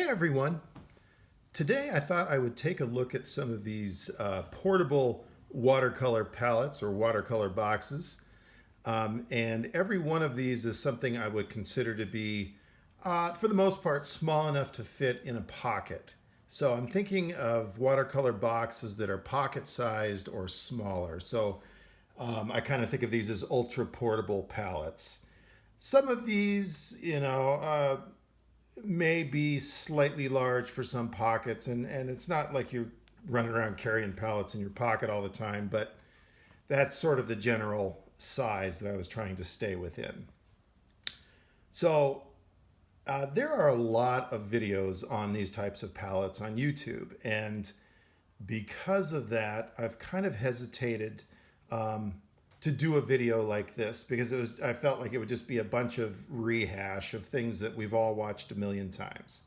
everyone. Today I thought I would take a look at some of these portable watercolor palettes or watercolor boxes. And every one of these is something I would consider to be, for the most part, small enough to fit in a pocket. So I'm thinking of watercolor boxes that are pocket sized or smaller. So I kind of think of these as ultra portable palettes. Some of these, may be slightly large for some pockets, and it's not like you're running around carrying pallets in your pocket all the time, but that's sort of the general size that I was trying to stay within. So there are a lot of videos on these types of palettes on YouTube, and because of that, I've kind of hesitated to do a video like this because I felt like it would just be a bunch of rehash of things that we've all watched a million times.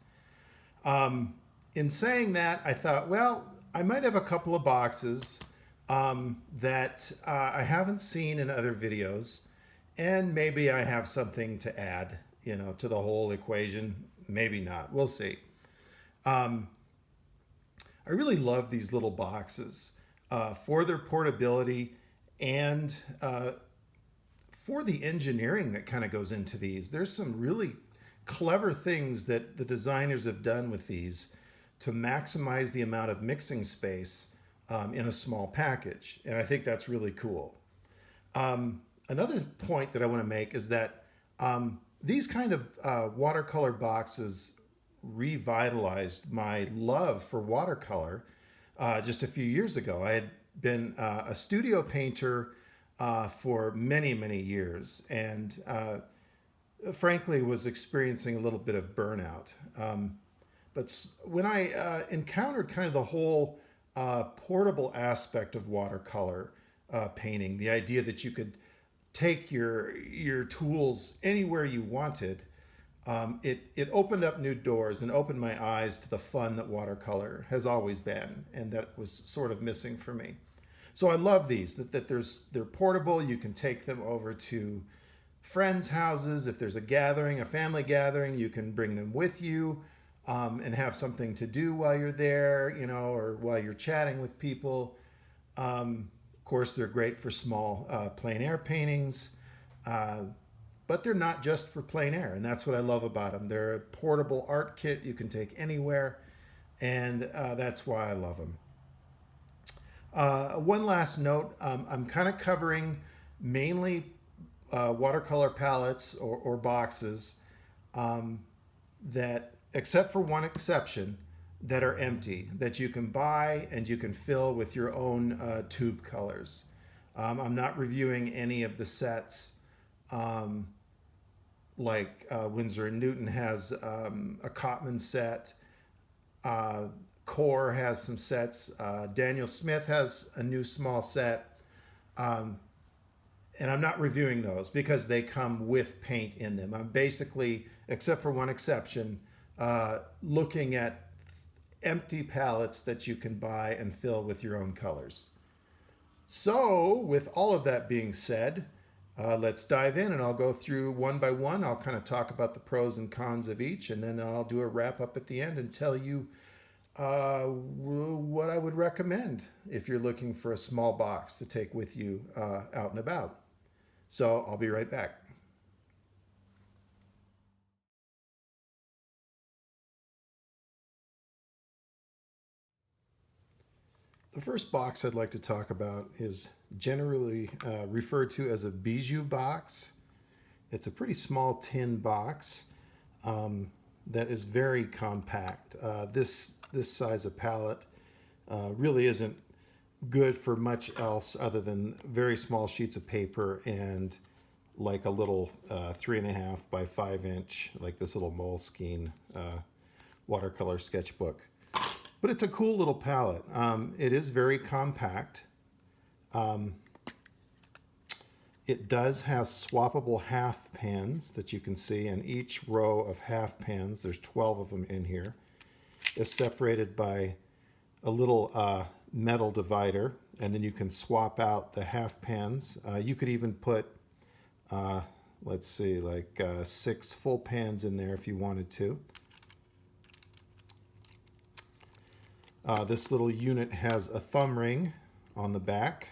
In saying that, I thought, well, I might have a couple of boxes that I haven't seen in other videos, and maybe I have something to add, to the whole equation. Maybe not. We'll see. I really love these little boxes for their portability and for the engineering that kind of goes into these. There's some really clever things that the designers have done with these to maximize the amount of mixing space in a small package. And I think that's really cool. Another point that I want to make is that these kind of watercolor boxes revitalized my love for watercolor just a few years ago. I had been a studio painter for many, many years, and frankly was experiencing a little bit of burnout. But when I encountered kind of the whole portable aspect of watercolor painting, the idea that you could take your tools anywhere you wanted, it opened up new doors and opened my eyes to the fun that watercolor has always been, and that was sort of missing for me. So I love these, that they're portable. You can take them over to friends' houses. If there's a gathering, a family gathering, you can bring them with you and have something to do while you're there, or while you're chatting with people. Of course, they're great for small plein air paintings. But they're not just for plein air, and that's what I love about them. They're a portable art kit you can take anywhere, and that's why I love them. One last note, I'm kind of covering mainly watercolor palettes or boxes that, except for one exception, that are empty, that you can buy and you can fill with your own tube colors. I'm not reviewing any of the sets. Like Windsor and Newton has a Cotman set. Core has some sets. Daniel Smith has a new small set. And I'm not reviewing those because they come with paint in them. I'm basically, except for one exception, looking at empty palettes that you can buy and fill with your own colors. So with all of that being said, let's dive in, and I'll go through one by one. I'll kind of talk about the pros and cons of each, and then I'll do a wrap up at the end and tell you what I would recommend if you're looking for a small box to take with you out and about. So I'll be right back. The first box I'd like to talk about is generally referred to as a Bijou Box. It's a pretty small tin box that is very compact. This size of palette really isn't good for much else other than very small sheets of paper and like a little 3.5 by 5 inch, like this little Moleskine watercolor sketchbook. But it's a cool little palette. It is very compact. It does have swappable half pans that you can see, and each row of half pans, there's 12 of them in here, is separated by a little metal divider, and then you can swap out the half pans. You could even put, let's see, like 6 full pans in there if you wanted to. This little unit has a thumb ring on the back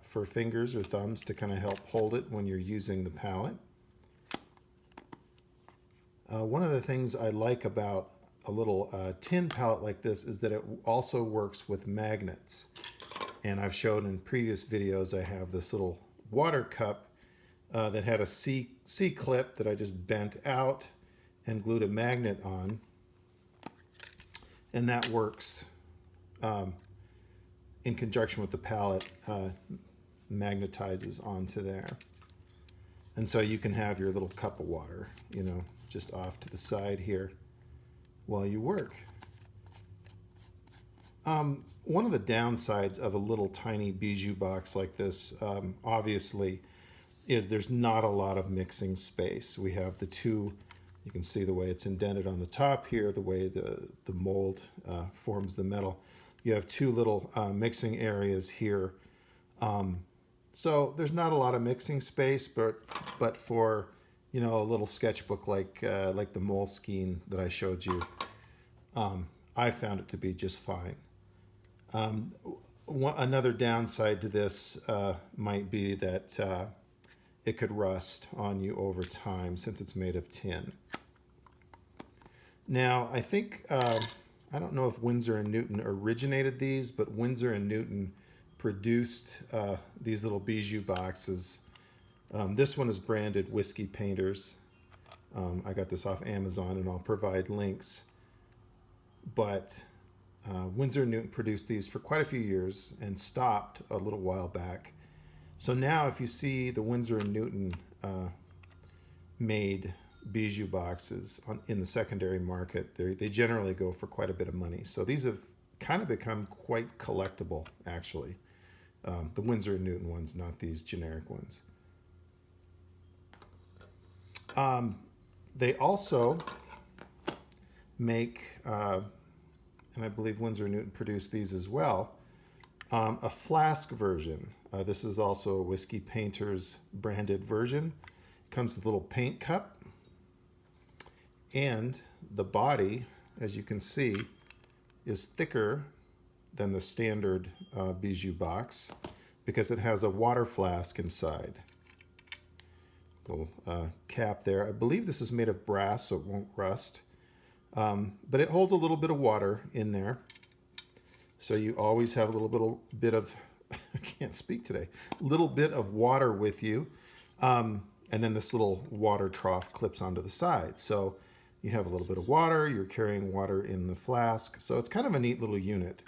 for fingers or thumbs to kind of help hold it when you're using the palette. One of the things I like about a little tin palette like this is that it also works with magnets. And I've shown in previous videos I have this little water cup that had a C-clip that I just bent out and glued a magnet on. And that works in conjunction with the palette, magnetizes onto there. And so you can have your little cup of water, you know, just off to the side here while you work. One of the downsides of a little tiny bijou box like this, obviously, is there's not a lot of mixing space. We have the two, you can see the way it's indented on the top here, the way the mold forms the metal. You have two little mixing areas here. So there's not a lot of mixing space, but for, you know, a little sketchbook like the Moleskine that I showed you, I found it to be just fine. Another downside to this might be that it could rust on you over time since it's made of tin. Now, I think, I don't know if Windsor and Newton originated these, but Windsor and Newton produced these little bijou boxes. This one is branded Whiskey Painters. I got this off Amazon and I'll provide links. But Windsor and Newton produced these for quite a few years and stopped a little while back. So now if you see the Windsor and Newton made bijou boxes in the secondary market, they generally go for quite a bit of money. So these have kind of become quite collectible, actually. The Windsor and Newton ones, not these generic ones. They also make, and I believe Windsor and Newton produced these as well, a Flask version. This is also a Whiskey Painters branded version. It comes with a little paint cup. And the body, as you can see, is thicker than the standard bijou box because it has a water flask inside. Little cap there. I believe this is made of brass, so it won't rust. But it holds a little bit of water in there. So you always have a little bit of, I can't speak today, little bit of water with you. And then this little water trough clips onto the side. So you have a little bit of water, you're carrying water in the flask. So it's kind of a neat little unit.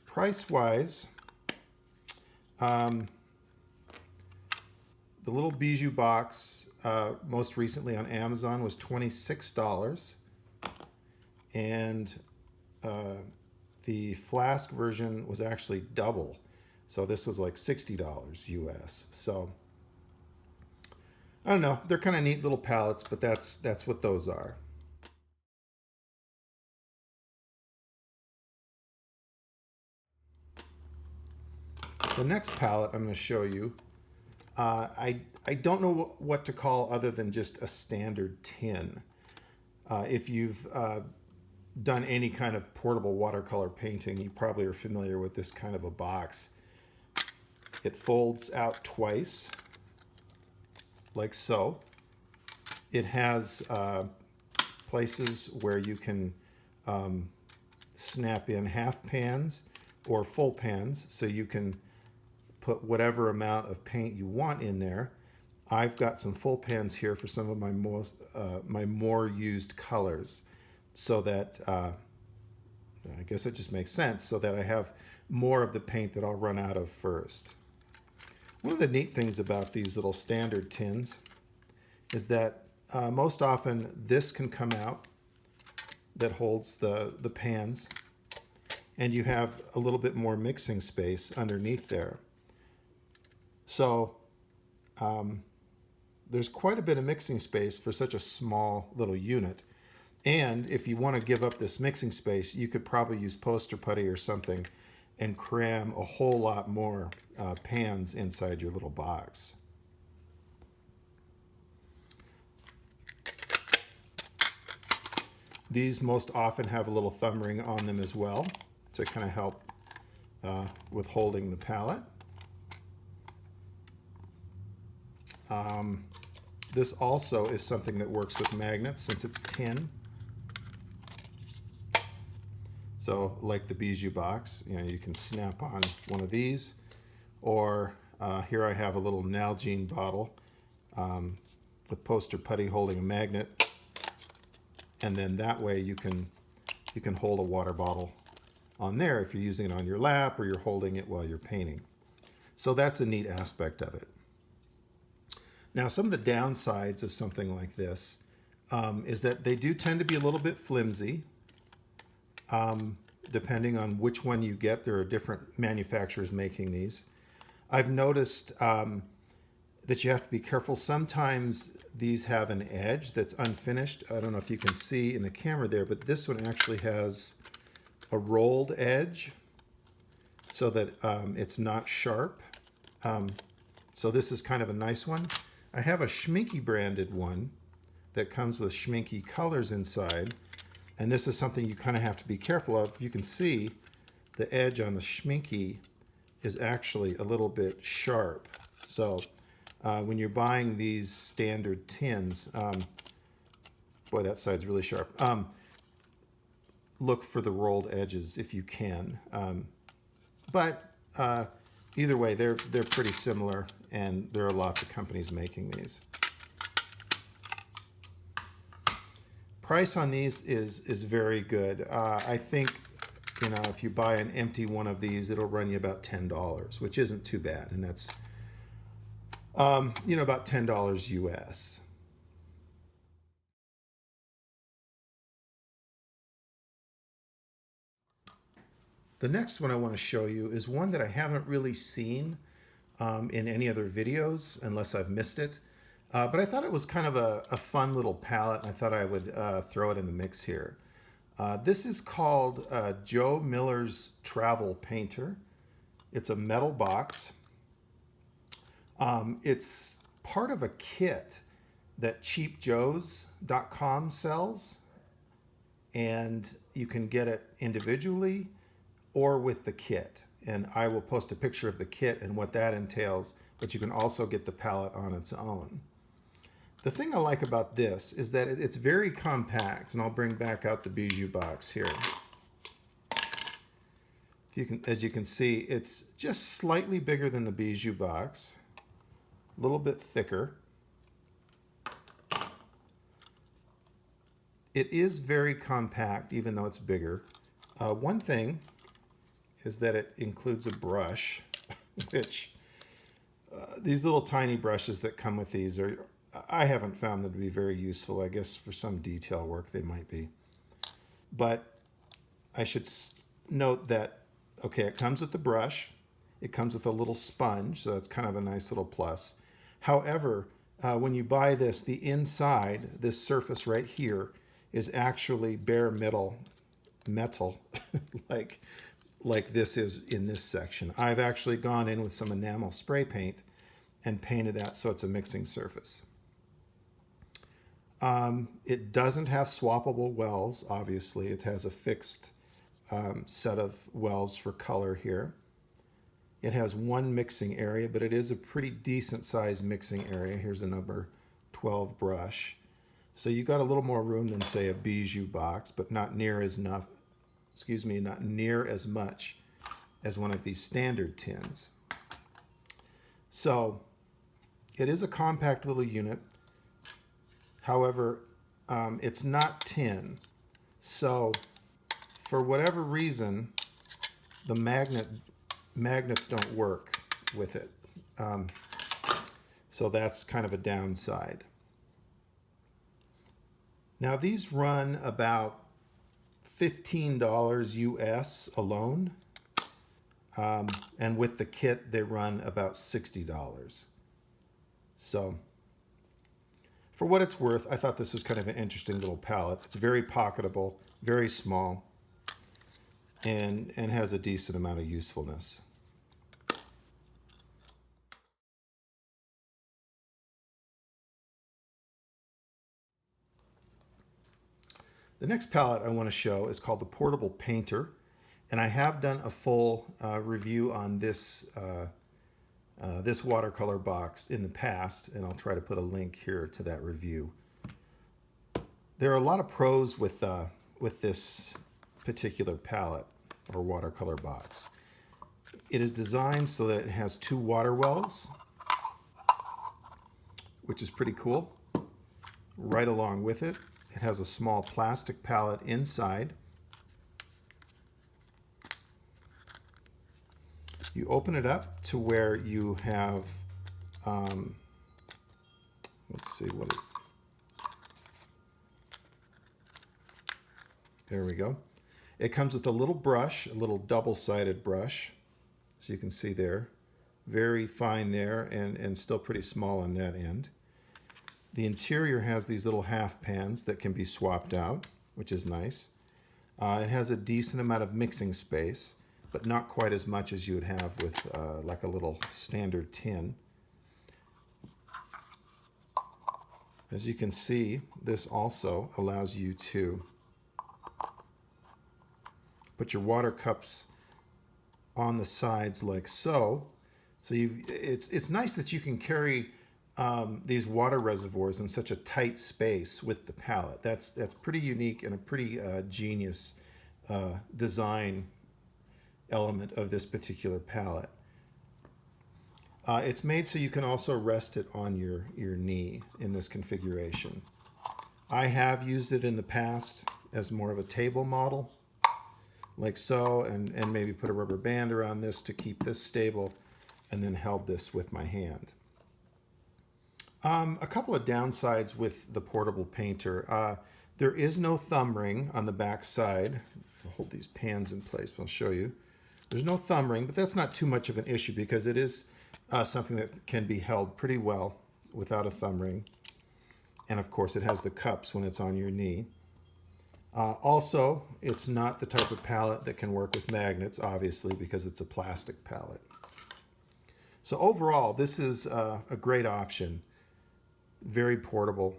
Price-wise, the little bijou box most recently on Amazon was $26. And the Flask version was actually double. So this was like $60 US. So I don't know, they're kind of neat little palettes, but that's what those are. The next palette I'm going to show you, I don't know what to call other than just a standard tin. If you've done any kind of portable watercolor painting, you probably are familiar with this kind of a box. It folds out twice, like so. It has places where you can snap in half pans or full pans, so you can put whatever amount of paint you want in there. I've got some full pans here for some of my more used colors, so that I guess it just makes sense, so that I have more of the paint that I'll run out of first. One of the neat things about these little standard tins is that most often this can come out that holds the pans, and you have a little bit more mixing space underneath there. So there's quite a bit of mixing space for such a small little unit. And if you want to give up this mixing space, you could probably use poster putty or something and cram a whole lot more pans inside your little box. These most often have a little thumb ring on them as well to kind of help with holding the palette. This also is something that works with magnets since it's tin. So like the Bijou Box, you know, you can snap on one of these, or here I have a little Nalgene bottle with poster putty holding a magnet, and then that way you can hold a water bottle on there if you're using it on your lap or you're holding it while you're painting. So that's a neat aspect of it. Now, some of the downsides of something like this is that they do tend to be a little bit flimsy. Depending on which one you get, there are different manufacturers making these. I've noticed that you have to be careful. Sometimes these have an edge that's unfinished. I don't know if you can see in the camera there, but this one actually has a rolled edge so that it's not sharp. So this is kind of a nice one. I have a Schminky branded one that comes with Schminky colors inside. And this is something you kind of have to be careful of. You can see the edge on the Schminky is actually a little bit sharp. So when you're buying these standard tins, boy, that side's really sharp. Look for the rolled edges if you can. But either way, they're pretty similar, and there are lots of companies making these. Price on these is very good. I think, you know, if you buy an empty one of these, it'll run you about $10, which isn't too bad, and that's you know, about $10 US. The next one I want to show you is one that I haven't really seen in any other videos, unless I've missed it. But I thought it was kind of a fun little palette, and I thought I would throw it in the mix here. This is called Joe Miller's Travel Painter. It's a metal box. It's part of a kit that cheapjoes.com sells, and you can get it individually or with the kit. And I will post a picture of the kit and what that entails, but you can also get the palette on its own. The thing I like about this is that it's very compact, and I'll bring back out the Bijou Box here. As you can see, it's just slightly bigger than the Bijou Box, a little bit thicker. It is very compact, even though it's bigger. One thing is that it includes a brush, which these little tiny brushes that come with these are, I haven't found them to be very useful. I guess for some detail work they might be. But I should note that, okay, it comes with the brush. It comes with a little sponge, so that's kind of a nice little plus. However, when you buy this, the inside, this surface right here, is actually bare metal, like this is in this section. I've actually gone in with some enamel spray paint and painted that so it's a mixing surface. It doesn't have swappable wells, obviously. It has a fixed set of wells for color here. It has one mixing area, but it is a pretty decent sized mixing area. Here's a number 12 brush. So you got a little more room than, say, a Bijou Box, but not near as much as one of these standard tins. So it is a compact little unit. However, it's not tin. So for whatever reason, the magnets don't work with it. So that's kind of a downside. Now these run about $15 US alone. And with the kit, they run about $60. So for what it's worth, I thought this was kind of an interesting little palette. It's very pocketable, very small, and has a decent amount of usefulness. The next palette I want to show is called the Portable Painter, and I have done a full review on this this watercolor box in the past, and I'll try to put a link here to that review. There are a lot of pros with this particular palette or watercolor box. It is designed so that it has 2 water wells, which is pretty cool. Right along with it, it has a small plastic palette inside. You open it up to where you have, let's see what it, there we go. It comes with a little brush, a little double-sided brush, so you can see there. Very fine there and still pretty small on that end. The interior has these little half pans that can be swapped out, which is nice. It has a decent amount of mixing space, but not quite as much as you would have with like a little standard tin. As you can see, this also allows you to put your water cups on the sides like so. So it's nice that you can carry these water reservoirs in such a tight space with the palette. That's pretty unique and a pretty genius design element of this particular palette. It's made so you can also rest it on your knee in this configuration. I have used it in the past as more of a table model, like so, and maybe put a rubber band around this to keep this stable, and then held this with my hand. A couple of downsides with the Portable Painter. There is no thumb ring on the back side. I'll hold these pans in place, but I'll show you. There's no thumb ring, but that's not too much of an issue because it is something that can be held pretty well without a thumb ring. And of course, it has the cups when it's on your knee. Also, it's not the type of palette that can work with magnets, obviously, because it's a plastic palette. So overall, this is a great option. Very portable,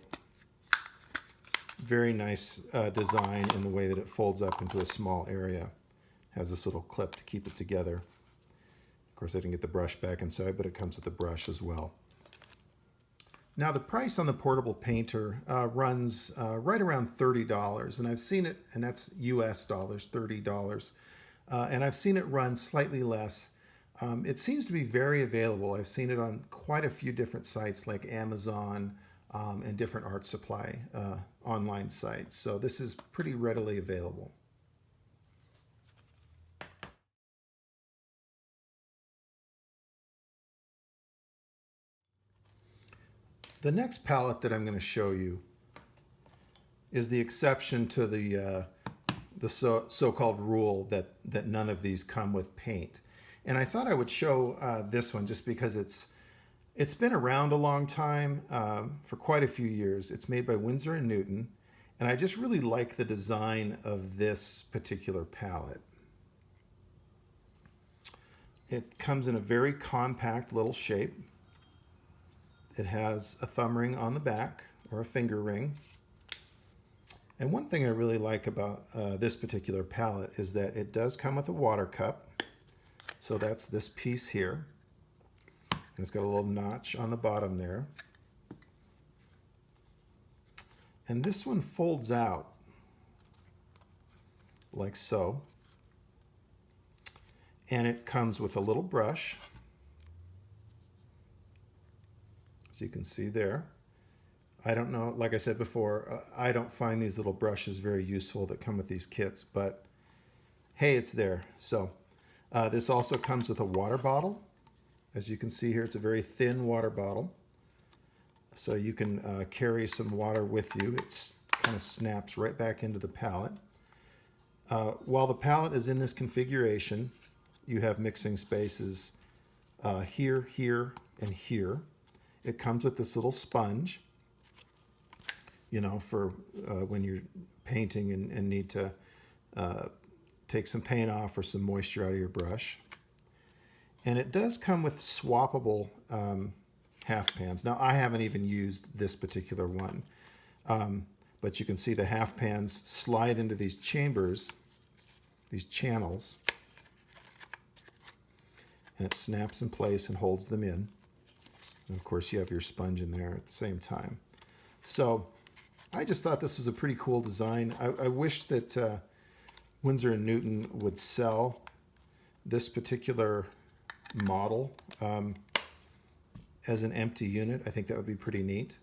very nice design in the way that it folds up into a small area. Has this little clip to keep it together. Of course, I didn't get the brush back inside, but it comes with the brush as well. Now, the price on the Portable Painter runs right around $30, and I've seen it, and that's US dollars, $30, and I've seen it run slightly less. It seems to be very available. I've seen it on quite a few different sites like Amazon and different art supply online sites. So this is pretty readily available. The next palette that I'm going to show you is the exception to the so-called rule that none of these come with paint. And I thought I would show this one just because it's been around a long time, for quite a few years. It's made by Windsor and Newton, and I just really like the design of this particular palette. It comes in a very compact little shape. It has a thumb ring on the back, or a finger ring. And one thing I really like about this particular palette is that it does come with a water cup. So that's this piece here. And it's got a little notch on the bottom there. And this one folds out like so. And it comes with a little brush. As you can see there. I don't know, like I said before, I don't find these little brushes very useful that come with these kits, but hey, it's there. So this also comes with a water bottle. As you can see here, it's a very thin water bottle. So you can carry some water with you. It kind of snaps right back into the palette. While the palette is in this configuration, you have mixing spaces here, here, and here. It comes with this little sponge, you know, for when you're painting and need to take some paint off or some moisture out of your brush. And it does come with swappable half pans. Now, I haven't even used this particular one. but you can see the half pans slide into these chambers, these channels, and it snaps in place and holds them in. And of course you have your sponge in there at the same time. So I just thought this was a pretty cool design. I wish that Winsor and Newton would sell this particular model as an empty unit. I think that would be pretty neat.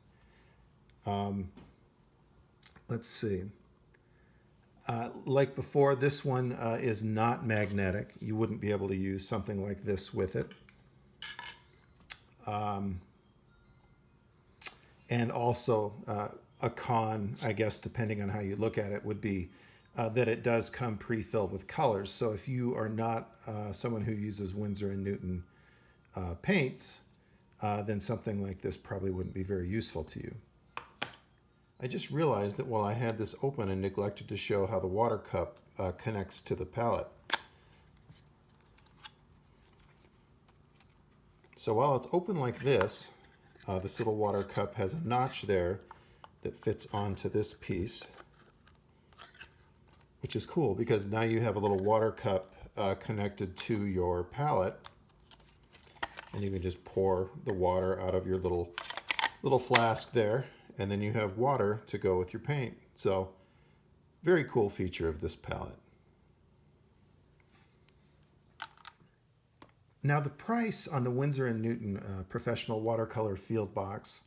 Let's see. Like before, this one is not magnetic. You wouldn't be able to use something like this with it. And also a con, I guess, depending on how you look at it, would be that it does come pre-filled with colors. So if you are not someone who uses Winsor and Newton paints, then something like this probably wouldn't be very useful to you. I just realized that while I had this open, I neglected to show how the water cup connects to the palette. So while it's open like this little water cup has a notch there that fits onto this piece, which is cool because now you have a little water cup connected to your palette, and you can just pour the water out of your little flask there, and then you have water to go with your paint. So very cool feature of this palette. Now the price on the Winsor and Newton professional watercolor field box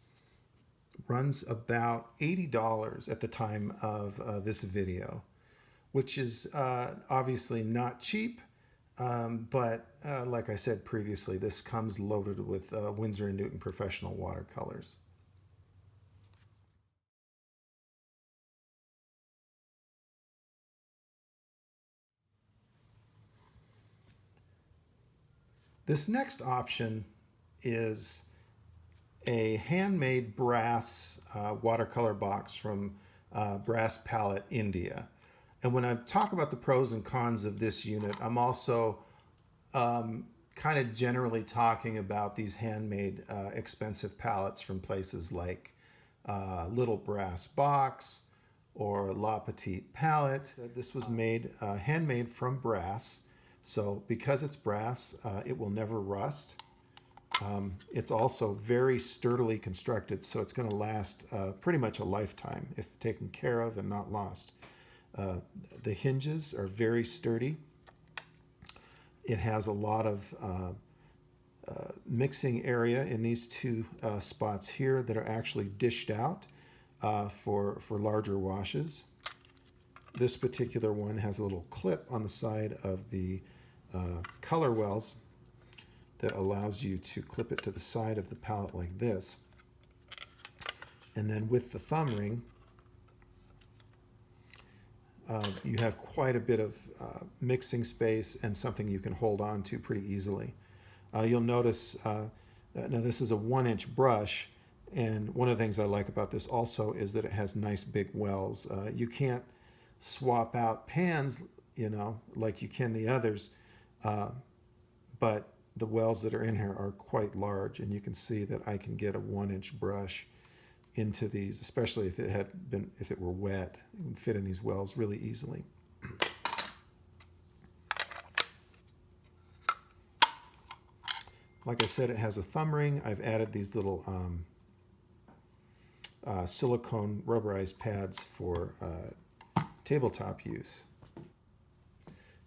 runs about $80 at the time of this video, which is obviously not cheap, but like I said previously, this comes loaded with Winsor and Newton professional watercolors. This next option is a handmade brass watercolor box from Brass Palette, India. And when I talk about the pros and cons of this unit, I'm also kind of generally talking about these handmade expensive palettes from places like Little Brass Box or La Petite Palette. This was made handmade from brass. So because it's brass, it will never rust. It's also very sturdily constructed, so it's going to last pretty much a lifetime if taken care of and not lost. The hinges are very sturdy. It has a lot of mixing area in these two spots here that are actually dished out for larger washes. This particular one has a little clip on the side of the color wells that allows you to clip it to the side of the palette like this. And then with the thumb ring, you have quite a bit of mixing space and something you can hold on to pretty easily. You'll notice, now this is a 1-inch brush, and one of the things I like about this also is that it has nice big wells. You can't swap out pans, you know, like you can the others, but the wells that are in here are quite large, and you can see that I can get a 1-inch brush into these, especially if it were wet. It would fit in these wells really easily. Like I said, it has a thumb ring. I've added these little silicone rubberized pads for tabletop use.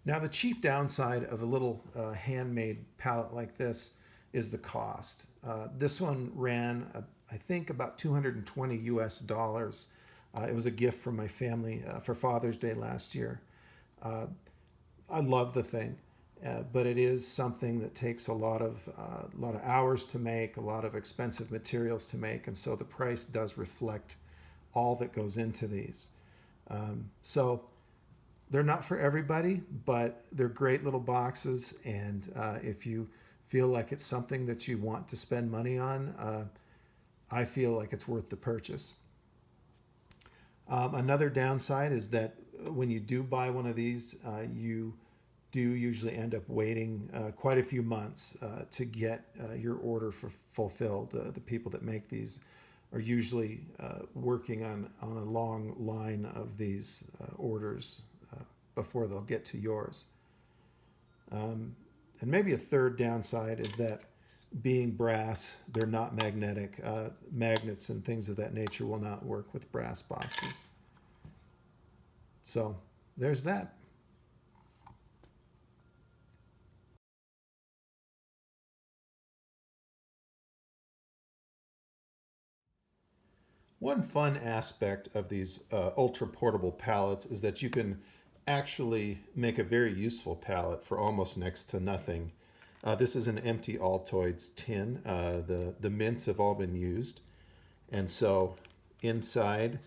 Now the chief downside of a little handmade palette like this is the cost. This one ran, I think, about $220 US. It was a gift from my family for Father's Day last year. I love the thing, but it is something that takes a lot of hours to make, a lot of expensive materials to make, and so the price does reflect all that goes into these. So they're not for everybody, but they're great little boxes, and if you feel like it's something that you want to spend money on, I feel like it's worth the purchase. Another downside is that when you do buy one of these, you do usually end up waiting quite a few months to get your order fulfilled. The people that make these are usually working on a long line of these orders before they'll get to yours. And maybe a third downside is that being brass, they're not magnetic. Magnets and things of that nature will not work with brass boxes. So there's that. One fun aspect of these ultra portable palettes is that you can actually make a very useful palette for almost next to nothing. This is an empty Altoids tin. The mints have all been used. And so inside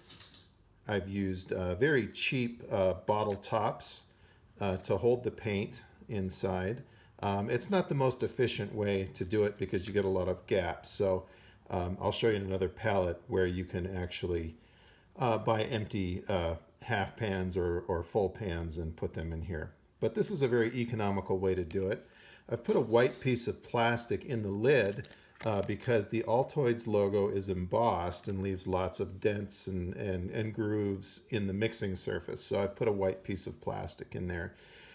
I've used very cheap bottle tops to hold the paint inside. It's not the most efficient way to do it because you get a lot of gaps. So I'll show you in another palette where you can actually buy empty half pans or full pans and put them in here. But this is a very economical way to do it. I've put a white piece of plastic in the lid because the Altoids logo is embossed and leaves lots of dents and grooves in the mixing surface. So I've put a white piece of plastic in there.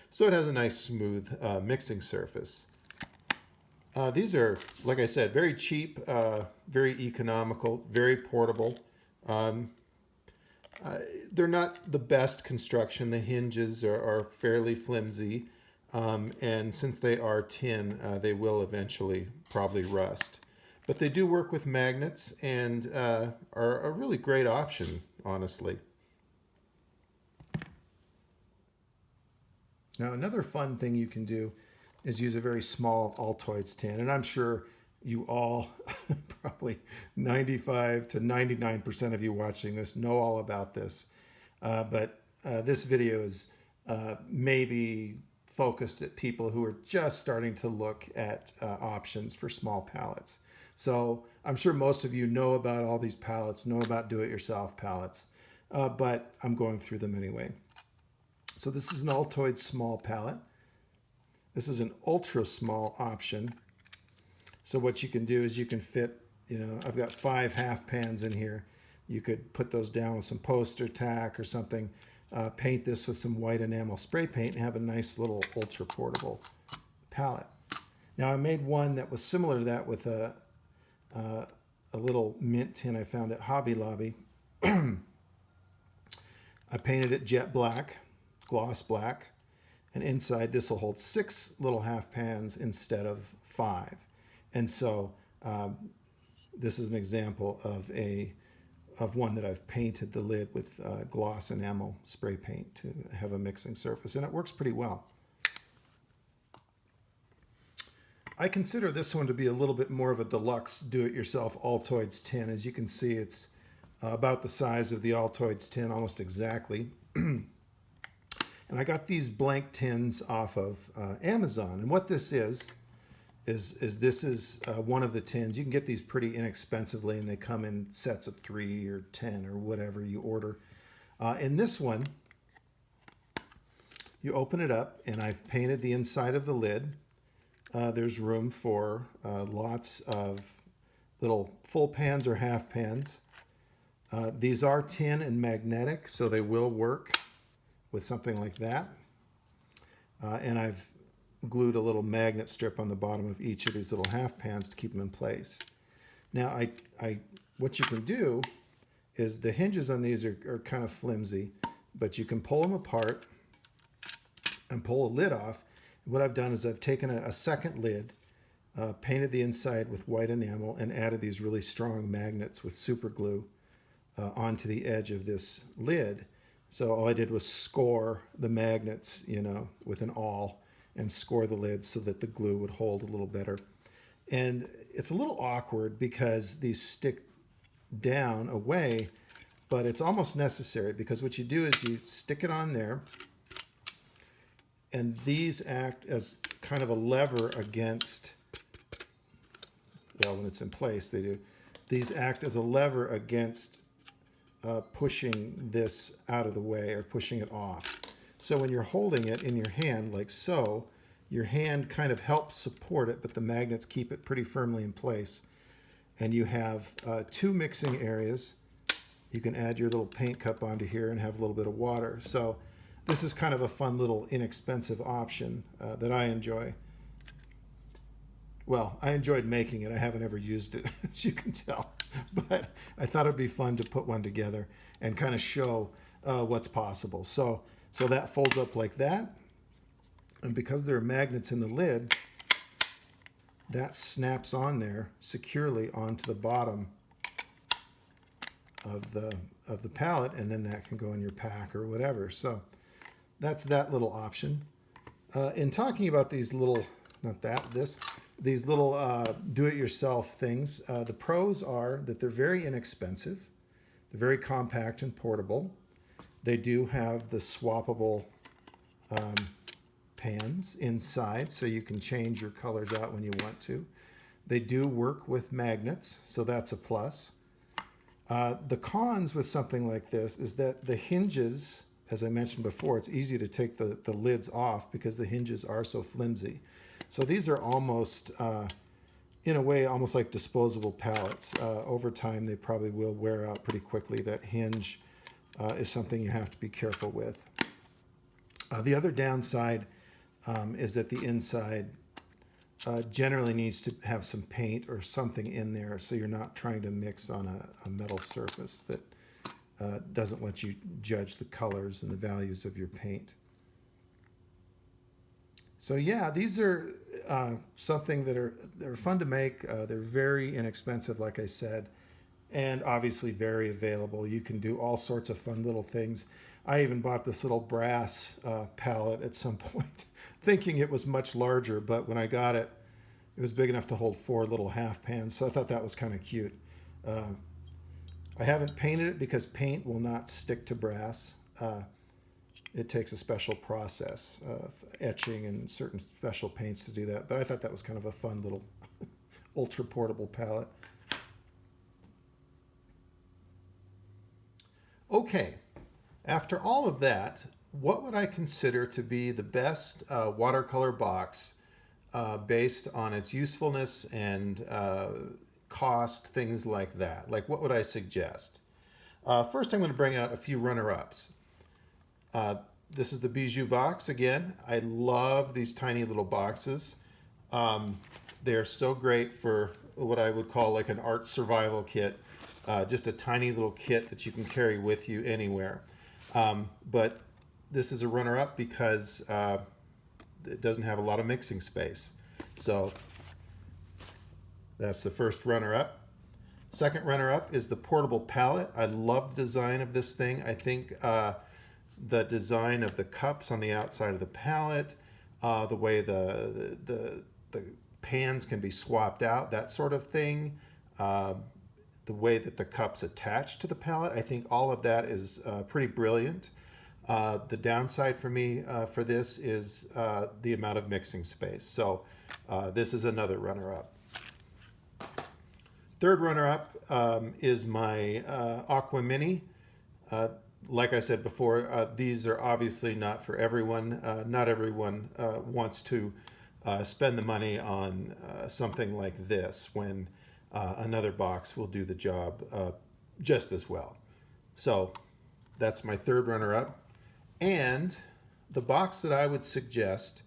So it has a nice smooth mixing surface. These are, like I said, very cheap, very economical, very portable. They're not the best construction. The hinges are fairly flimsy. And since they are tin, they will eventually probably rust. But they do work with magnets and are a really great option, honestly. Now, another fun thing you can do is use a very small Altoids tin. And I'm sure you all, probably 95 to 99% of you watching this, know all about this. But this video is maybe focused at people who are just starting to look at options for small palettes. So I'm sure most of you know about all these palettes, know about do-it-yourself palettes, but I'm going through them anyway. So this is an Altoids small palette. This is an ultra small option. So what you can do is you can fit, I've got 5 half pans in here. You could put those down with some poster tack or something. Paint this with some white enamel spray paint and have a nice little ultra portable palette. Now I made one that was similar to that with a little mint tin I found at Hobby Lobby. I painted it jet black, gloss black, and inside this will hold 6 little half pans instead of 5. And so this is an example of one that I've painted the lid with gloss enamel spray paint to have a mixing surface, and it works pretty well. I consider this one to be a little bit more of a deluxe do-it-yourself Altoids tin. As you can see, it's about the size of the Altoids tin, almost exactly. And I got these blank tins off of Amazon. And what this is this is one of the tins. You can get these pretty inexpensively, and they come in sets of 3 or 10 or whatever you order. In this one, you open it up, and I've painted the inside of the lid. There's room for lots of little full pans or half pans. These are tin and magnetic, so they will work with something like that. And I've glued a little magnet strip on the bottom of each of these little half pans to keep them in place. Now, what you can do is the hinges on these are kind of flimsy, but you can pull them apart and pull a lid off. What I've done is I've taken a second lid, painted the inside with white enamel, and added these really strong magnets with super glue onto the edge of this lid. So all I did was score the magnets, with an awl, and score the lid so that the glue would hold a little better. And it's a little awkward because these stick down away, but it's almost necessary because what you do is you stick it on there, and these act as kind of a lever against, well, when it's in place, they do. These act as a lever against pushing this out of the way or pushing it off. So when you're holding it in your hand like so, your hand kind of helps support it, but the magnets keep it pretty firmly in place. and you have 2 mixing areas. You can add your little paint cup onto here and have a little bit of water. So this is kind of a fun little inexpensive option that I enjoy. Well, I enjoyed making it. I haven't ever used it, as you can tell. But I thought it'd be fun to put one together and kind of show what's possible. So that folds up like that. And because there are magnets in the lid, that snaps on there securely onto the bottom of the palette, and then that can go in your pack or whatever. So that's that little option. In talking about these little, these little do-it-yourself things, the pros are that they're very inexpensive, they're very compact and portable. They do have the swappable pans inside, so you can change your colors out when you want to. They do work with magnets, so that's a plus. The cons with something like this is that the hinges, as I mentioned before, it's easy to take the lids off because the hinges are so flimsy. So these are almost, in a way, almost like disposable palettes. Over time, they probably will wear out pretty quickly. That hinge is something you have to be careful with. The other downside is that the inside generally needs to have some paint or something in there, so you're not trying to mix on a metal surface that doesn't let you judge the colors and the values of your paint. So yeah, these are something that they're fun to make. They're very inexpensive, like I said, and obviously very available. You can do all sorts of fun little things. I even bought this little brass palette at some point, thinking it was much larger, but when I got it, it was big enough to hold 4 little half pans, so I thought that was kind of cute. I haven't painted it because paint will not stick to brass. It takes a special process of etching and certain special paints to do that, but I thought that was kind of a fun little ultra portable palette. Okay, after all of that, what would I consider to be the best watercolor box based on its usefulness and cost, things like that? Like, what would I suggest? First, I'm going to bring out a few runner-ups. This is the Bijou Box again. I love these tiny little boxes. They're so great for what I would call like an art survival kit. Just a tiny little kit that you can carry with you anywhere. But this is a runner-up because it doesn't have a lot of mixing space. So that's the first runner-up. Second runner-up is the portable palette. I love the design of this thing. I think the design of the cups on the outside of the palette, the way the pans can be swapped out, that sort of thing, the way that the cups attach to the palette, I think all of that is pretty brilliant. The downside for me for this is the amount of mixing space. So this is another runner-up. Third runner-up is my Aqua Mini. Like I said before, these are obviously not for everyone. Not everyone wants to spend the money on something like this when another box will do the job just as well. So that's my third runner-up. And the box that I would suggest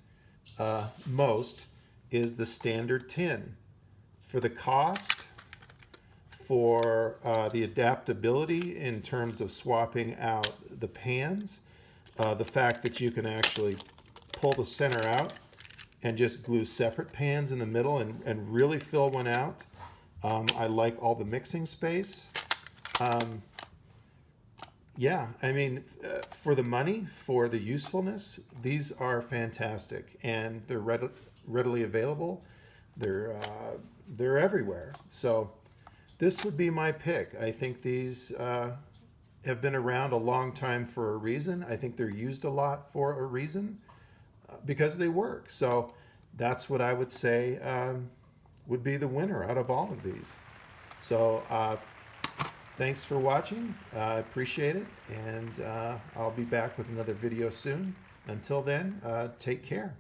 most is the standard tin. For the cost, for the adaptability in terms of swapping out the pans, the fact that you can actually pull the center out and just glue separate pans in the middle and really fill one out. I like all the mixing space. Yeah, I mean, for the money, for the usefulness, these are fantastic, and they're readily available. They're everywhere. So this would be my pick. I think these have been around a long time for a reason. I think they're used a lot for a reason because they work. So that's what I would say would be the winner out of all of these. So thanks for watching. I appreciate it, and I'll be back with another video soon. Until then, take care.